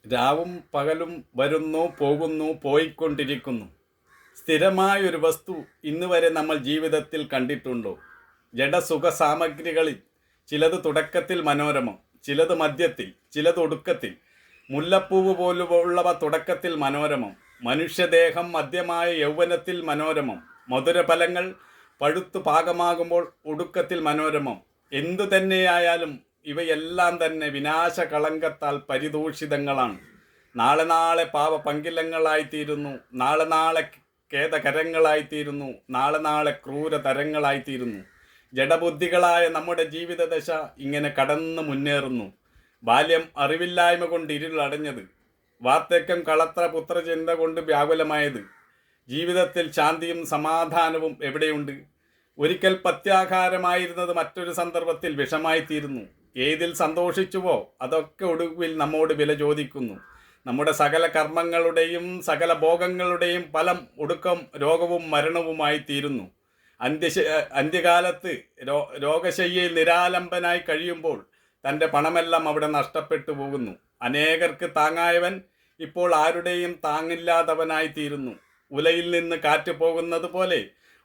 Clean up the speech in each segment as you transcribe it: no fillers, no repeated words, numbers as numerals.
രാവും പകലും വരുന്നു പോകുന്നു പോയിക്കൊണ്ടിരിക്കുന്നു. സ്ഥിരമായൊരു വസ്തു ഇന്ന് വരെ നമ്മൾ ജീവിതത്തിൽ കണ്ടിട്ടുണ്ടോ? ജഡസുഖ സാമഗ്രികളിൽ ചിലത് തുടക്കത്തിൽ മനോരമം, ചിലത് മധ്യത്തിൽ, ചിലത് ഒടുക്കത്തിൽ. മുല്ലപ്പൂവ് പോലുള്ളവ തുടക്കത്തിൽ മനോരമം, മനുഷ്യദേഹം മധ്യമായ യൗവനത്തിൽ മനോരമം, മധുരഫലങ്ങൾ പഴുത്തു പാകമാകുമ്പോൾ ഒടുക്കത്തിൽ മനോരമം. എന്തു തന്നെയായാലും ഇവയെല്ലാം തന്നെ വിനാശകളങ്കത്താൽ പരിദൂഷിതങ്ങളാണ്. നാളെ നാളെ പാവ പങ്കിലങ്ങളായിത്തീരുന്നു, നാളെ നാളെ ഖേദകരങ്ങളായിത്തീരുന്നു, നാളെ നാളെ ക്രൂരതരങ്ങളായിത്തീരുന്നു. ജഡബുദ്ധികളായ നമ്മുടെ ജീവിതദശ ഇങ്ങനെ കടന്നു മുന്നേറുന്നു. ബാല്യം അറിവില്ലായ്മ കൊണ്ട് ഇരുളടഞ്ഞത്, വാർദ്ധക്യം കളത്ര പുത്രചിന്ത കൊണ്ട് വ്യാകുലമായത്. ജീവിതത്തിൽ ശാന്തിയും സമാധാനവും എവിടെയുണ്ട്? ഒരിക്കൽ പത്യാഹാരമായിരുന്നത് മറ്റൊരു സന്ദർഭത്തിൽ വിഷമായിത്തീരുന്നു. ഏതിൽ സന്തോഷിച്ചുവോ അതൊക്കെ ഒടുവിൽ നമ്മോട് വില ചോദിക്കുന്നു. നമ്മുടെ സകല കർമ്മങ്ങളുടെയും സകല ഭോഗങ്ങളുടെയും ഫലം ഒടുക്കം രോഗവും മരണവുമായി തീരുന്നു. അന്ത്യകാലത്ത് രോഗശയ്യയിൽ നിരാലംബനായി കഴിയുമ്പോൾ തൻ്റെ പണമെല്ലാം അവിടെ നഷ്ടപ്പെട്ടു പോകുന്നു. അനേകർക്ക് താങ്ങായവൻ ഇപ്പോൾ ആരുടെയും താങ്ങില്ലാത്തവനായി തീരുന്നു. ഉലയിൽ നിന്ന് കാറ്റ് പോകുന്നത് പോലെ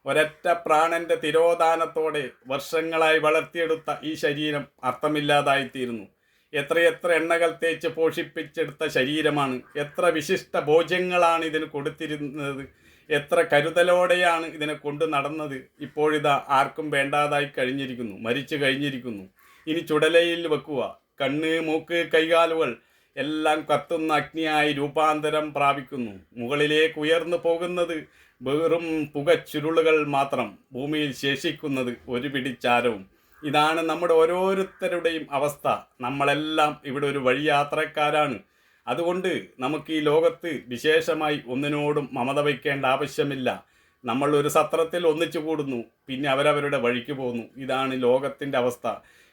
ഒരൊറ്റ പ്രാണന്റെ തിരോധാനത്തോടെ വർഷങ്ങളായി വളർത്തിയെടുത്ത ഈ ശരീരം അർത്ഥമില്ലാതായിത്തീരുന്നു. എത്രയെത്ര എണ്ണകൾ തേച്ച് പോഷിപ്പിച്ചെടുത്ത ശരീരമാണ്. എത്ര വിശിഷ്ട ഭോജ്യങ്ങളാണ് ഇതിന് കൊടുത്തിരുന്നത്. എത്ര കരുതലോടെയാണ് ഇതിനെ കൊണ്ടു നടന്നത്. ഇപ്പോഴിതാ ആർക്കും വേണ്ടാതായി കഴിഞ്ഞിരിക്കുന്നു, മരിച്ചു കഴിഞ്ഞിരിക്കുന്നു. ഇനി ചുടലയിൽ വെക്കുക. കണ്ണ്, മൂക്ക്, കൈകാലുകൾ എല്ലാം കത്തുന്ന അഗ്നിയായി രൂപാന്തരം പ്രാപിക്കുന്നു. മുകളിലേക്ക് ഉയർന്നു പോകുന്നത് വെറും പുകച്ചുരുളുകൾ മാത്രം. ഭൂമിയിൽ ശേഷിക്കുന്നത് ഒരു പിടിച്ചാരവും. ഇതാണ് നമ്മുടെ ഓരോരുത്തരുടെയും അവസ്ഥ. നമ്മളെല്ലാം ഇവിടെ ഒരു വഴിയാത്രക്കാരാണ്. അതുകൊണ്ട് നമുക്ക് ഈ ലോകത്ത് വിശേഷമായി ഒന്നിനോടും മമത വയ്ക്കേണ്ട ആവശ്യമില്ല. നമ്മൾ ഒരു സത്രത്തിൽ ഒന്നിച്ചു കൂടുന്നു, പിന്നെ അവരവരുടെ വഴിക്ക് പോകുന്നു. ഇതാണ് ലോകത്തിൻ്റെ അവസ്ഥ.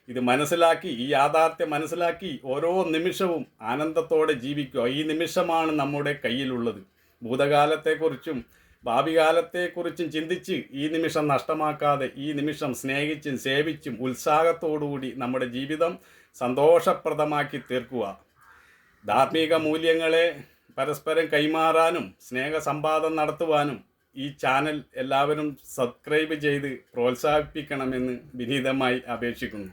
ഇത് മനസ്സിലാക്കി, ഈ യാഥാർത്ഥ്യം മനസ്സിലാക്കി ഓരോ നിമിഷവും ആനന്ദത്തോടെ ജീവിക്കുക. ഈ നിമിഷമാണ് നമ്മുടെ കയ്യിലുള്ളത്. ഭൂതകാലത്തെക്കുറിച്ചും ഭാവി കാലത്തെക്കുറിച്ചും ചിന്തിച്ച് ഈ നിമിഷം നഷ്ടമാക്കാതെ ഈ നിമിഷം സ്നേഹിച്ചും സേവിച്ചും ഉത്സാഹത്തോടുകൂടി നമ്മുടെ ജീവിതം സന്തോഷപ്രദമാക്കി തീർക്കുക. ധാർമ്മിക മൂല്യങ്ങളെ പരസ്പരം കൈമാറാനും സ്നേഹസമ്പാദം നടത്തുവാനും ഈ ചാനൽ എല്ലാവരും സബ്സ്ക്രൈബ് ചെയ്ത് പ്രോത്സാഹിപ്പിക്കണമെന്ന് വിനീതമായി അപേക്ഷിക്കുന്നു.